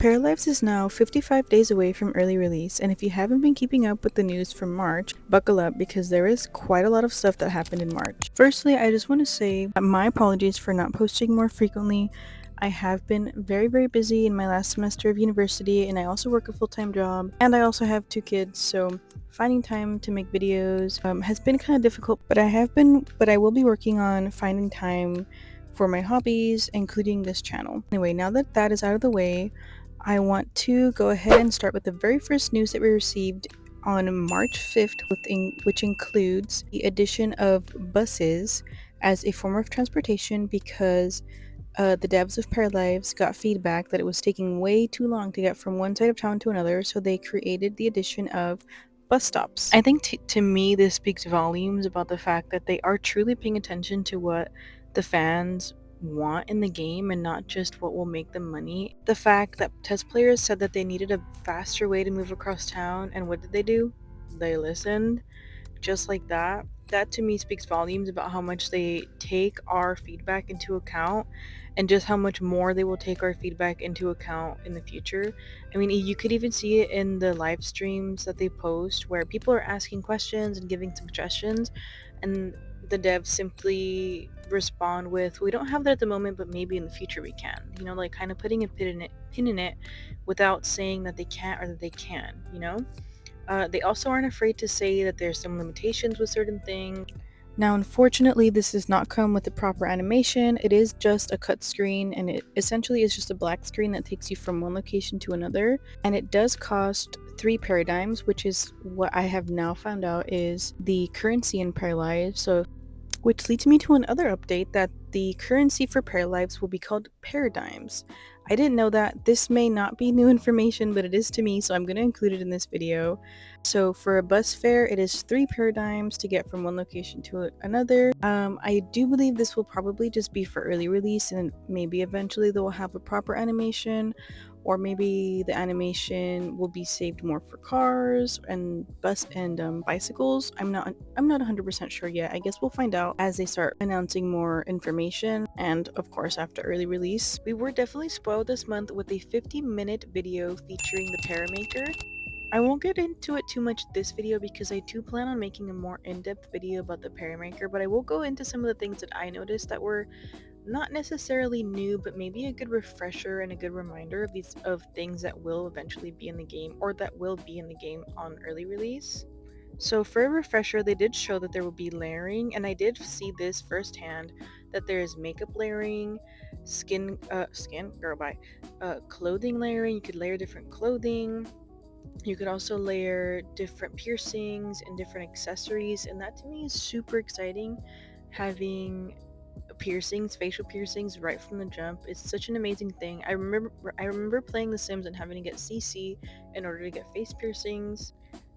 Paralives is now 55 days away from early release, and if you haven't been keeping up with the news from March, buckle up because there is quite a lot of stuff that happened in March. Firstly, I just want to say my apologies for not posting more frequently. I have been very busy in my last semester of university, and I also work a full-time job, and I also have 2 kids, so finding time to make videos has been kind of difficult, but I will be working on finding time for my hobbies, including this channel. Anyway, now that that is out of the way, I want to go ahead and start with the very first news that we received on March 5th, which includes the addition of buses as a form of transportation because the devs of Paralives got feedback that it was taking way too long to get from one side of town to another, so they created the addition of bus stops. I think to me this speaks volumes about the fact that they are truly paying attention to what the fans want in the game and not just what will make them money. The fact that test players said that they needed a faster way to move across town, and what did they do? They listened. Just like that. That to me speaks volumes about how much they take our feedback into account and just how much more they will take our feedback into account in the future. I mean, you could even see it in the live streams that they post where people are asking questions and giving suggestions, and the devs simply respond with, we don't have that at the moment, but maybe in the future we can. You know, like kind of putting a pin in it without saying that they can't or that they can, you know? They also aren't afraid to say that there's some limitations with certain things. Now, unfortunately, this does not come with the proper animation. It is just a cut screen, and it essentially is just a black screen that takes you from one location to another. And it does cost 3 paradigms, which is what I have now found out is the currency in Paralives. So, which leads me to another update that the currency for Paralives will be called paradigms. I didn't know that. This may not be new information, but it is to me, so I'm going to include it in this video. So for a bus fare, it is 3 paradigms to get from one location to another. I do believe this will probably just be for early release, and maybe eventually they will have a proper animation, or maybe the animation will be saved more for cars and bus and bicycles. I'm not 100% sure yet. I guess we'll find out as they start announcing more information, and of course after early release. We were definitely spoiled this month with a 50-minute video featuring the Paramaker. I won't get into it too much this video because I do plan on making a more in-depth video about the Paramaker, but I will go into some of the things that I noticed that were not necessarily new, but maybe a good refresher and a good reminder of things that will eventually be in the game, or that will be in the game on early release. So for a refresher, they did show that there will be layering, and I did see this firsthand, that there is makeup layering, clothing layering. You could layer different clothing. You could also layer different piercings and different accessories, and that to me is super exciting. Having facial piercings right from the jump. It's such an amazing thing. I remember playing The Sims and having to get CC in order to get face piercings.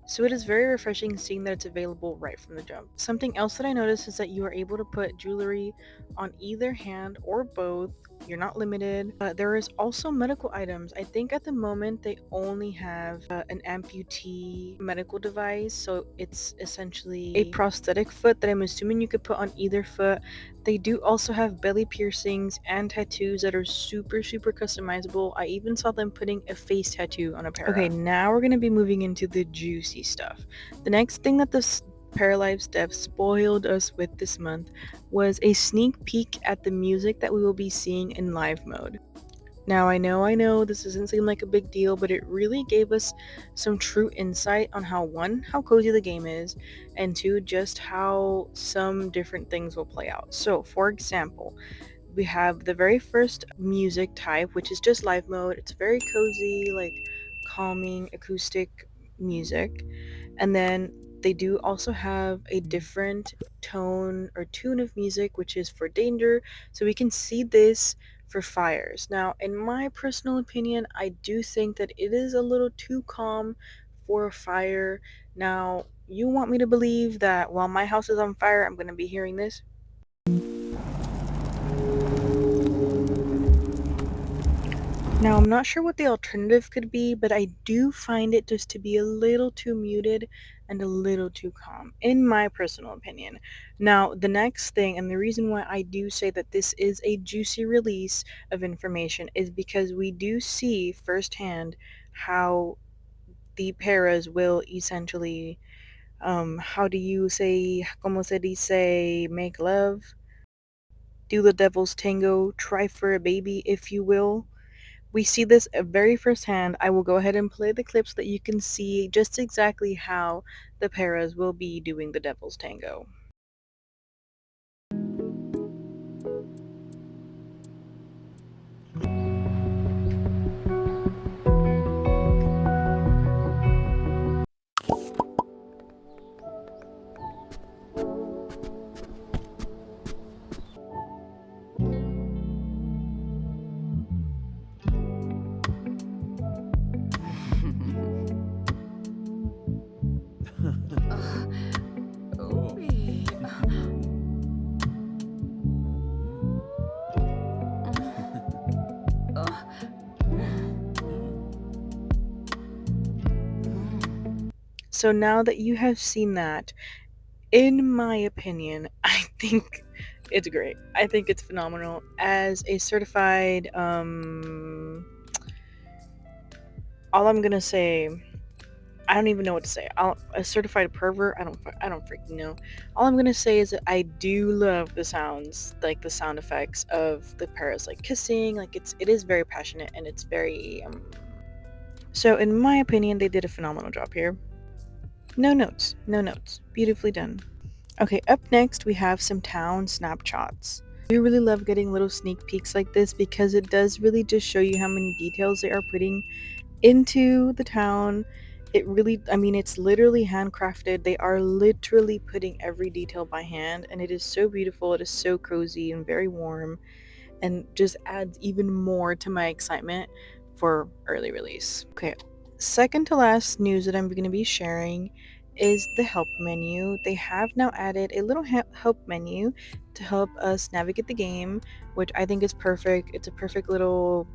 So it is very refreshing seeing that it's available right from the jump. Something else that I noticed is that you are able to put jewelry on either hand or both. You're not limited. There is also medical items. I think at the moment they only have an amputee medical device, so it's essentially a prosthetic foot that I'm assuming you could put on either foot. They do also have belly piercings and tattoos that are super customizable. I even saw them putting a face tattoo on a para. Okay, now we're gonna be moving into the juicy stuff. The next thing that this Paralives dev spoiled us with this month was a sneak peek at the music that we will be seeing in live mode. Now I know this doesn't seem like a big deal, but it really gave us some true insight on how cozy the game is, and 2, just how some different things will play out. So for example, we have the very first music type, which is just live mode. It's very cozy, like calming acoustic music. And then they do also have a different tone or tune of music, which is for danger. So we can see this for fires. Now, in my personal opinion, I do think that it is a little too calm for a fire. Now, you want me to believe that while my house is on fire, I'm going to be hearing this? Now, I'm not sure what the alternative could be, but I do find it just to be a little too muted and a little too calm, in my personal opinion. Now, the next thing, and the reason why I do say that this is a juicy release of information, is because we do see firsthand how the paras will essentially, how do you say, como se dice, make love? Do the devil's tango, try for a baby, if you will. We see this very firsthand. I will go ahead and play the clip so that you can see just exactly how the paras will be doing the devil's tango. So now that you have seen that, in my opinion, I think it's great. I think it's phenomenal. As a certified, all I'm gonna say, I don't even know what to say. A certified pervert, I don't freaking know. All I'm gonna say is that I do love the sounds, like the sound effects of the paras, like kissing. Like it is very passionate and it's very. So in my opinion, they did a phenomenal job here. No notes, no notes. Beautifully done. Okay, up next we have some town snapshots. I do really love getting little sneak peeks like this because it does really just show you how many details they are putting into the town. It really, I mean, it's literally handcrafted. They are literally putting every detail by hand, and it is so beautiful. It is so cozy and very warm, and just adds even more to my excitement for early release. Okay, second to last news that I'm going to be sharing is the help menu. They have now added a little help menu to help us navigate the game, which I think is perfect. It's a perfect little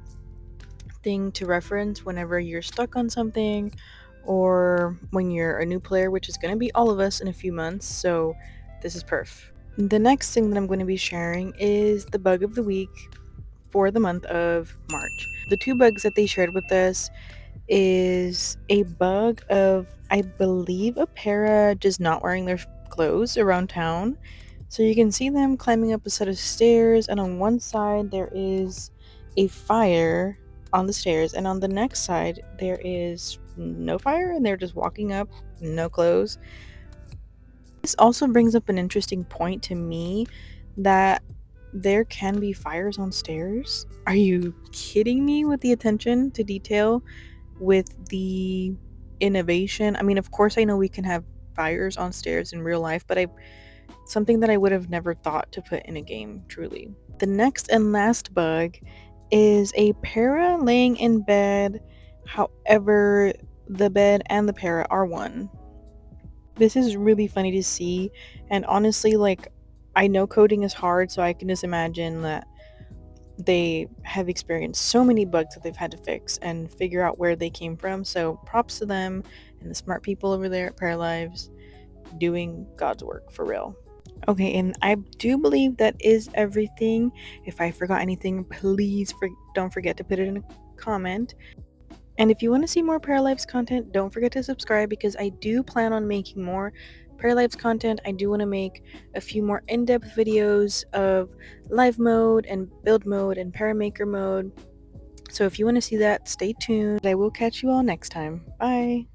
thing to reference whenever you're stuck on something or when you're a new player, which is going to be all of us in a few months. So this is perf. The next thing that I'm going to be sharing is the bug of the week for the month of March. The two bugs that they shared with us is a bug of, I believe, a para just not wearing their clothes around town. So you can see them climbing up a set of stairs, and on one side there is a fire on the stairs, and on the next side there is no fire, and they're just walking up, no clothes. This also brings up an interesting point to me that there can be fires on stairs. Are you kidding me with the attention to detail, with the innovation? I mean, of course, I know we can have fires on stairs in real life, but something that I would have never thought to put in a game, truly. The next and last bug is a para laying in bed, however, the bed and the para are one. This is really funny to see, and honestly, like, I know coding is hard, so I can just imagine that they have experienced so many bugs that they've had to fix and figure out where they came from. So props to them and the smart people over there at Paralives doing God's work for real. Okay, and I do believe that is everything. If I forgot anything, please don't forget to put it in a comment. And if you want to see more Paralives content, don't forget to subscribe because I do plan on making more Paralives content. I do want to make a few more in-depth videos of live mode and build mode and Paramaker mode. So if you want to see that, stay tuned. I will catch you all next time. Bye!